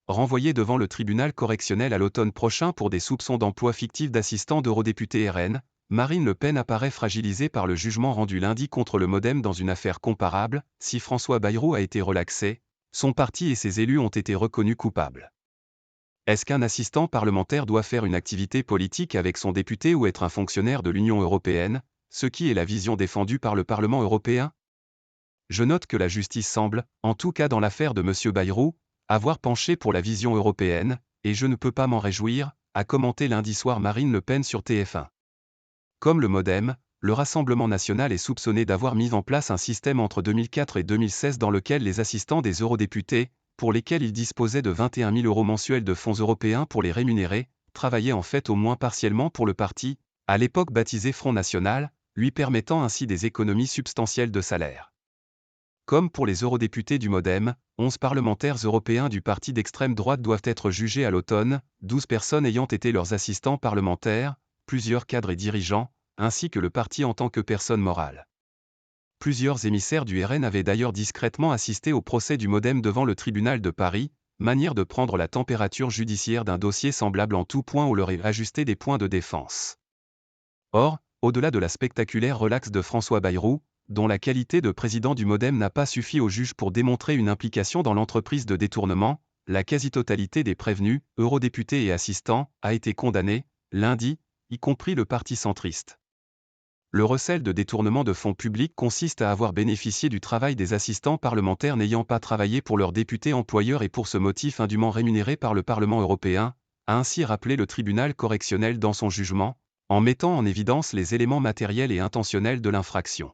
renvoyé devant le tribunal correctionnel à l'automne prochain pour des soupçons d'emploi fictif d'assistant d'eurodéputé RN, Marine Le Pen apparaît fragilisée par le jugement rendu lundi contre le MoDem dans une affaire comparable. Si François Bayrou a été relaxé, son parti et ses élus ont été reconnus coupables. Est-ce qu'un assistant parlementaire doit faire une activité politique avec son député ou être un fonctionnaire de l'Union européenne, ce qui est la vision défendue par le Parlement européen? Je note que la justice semble, en tout cas dans l'affaire de M. Bayrou, avoir penché pour la vision européenne, et je ne peux pas m'en réjouir, a commenté lundi soir Marine Le Pen sur TF1. Comme le MoDem, le Rassemblement national est soupçonné d'avoir mis en place un système entre 2004 et 2016 dans lequel les assistants des eurodéputés, pour lesquels il disposait de 21 000 € mensuels de fonds européens pour les rémunérer, travaillaient en fait au moins partiellement pour le parti, à l'époque baptisé Front National, lui permettant ainsi des économies substantielles de salaire. Comme pour les eurodéputés du MoDem, 11 parlementaires européens du parti d'extrême droite doivent être jugés à l'automne, 12 personnes ayant été leurs assistants parlementaires, plusieurs cadres et dirigeants, ainsi que le parti en tant que personne morale. Plusieurs émissaires du RN avaient d'ailleurs discrètement assisté au procès du MoDem devant le tribunal de Paris, manière de prendre la température judiciaire d'un dossier semblable en tout point où leur est ajusté des points de défense. Or, au-delà de la spectaculaire relaxe de François Bayrou, dont la qualité de président du MoDem n'a pas suffi au juge pour démontrer une implication dans l'entreprise de détournement, la quasi-totalité des prévenus, eurodéputés et assistants, a été condamnée, lundi, y compris le parti centriste. Le recel de détournement de fonds publics consiste à avoir bénéficié du travail des assistants parlementaires n'ayant pas travaillé pour leur député employeur et pour ce motif indûment rémunérés par le Parlement européen, a ainsi rappelé le tribunal correctionnel dans son jugement, en mettant en évidence les éléments matériels et intentionnels de l'infraction.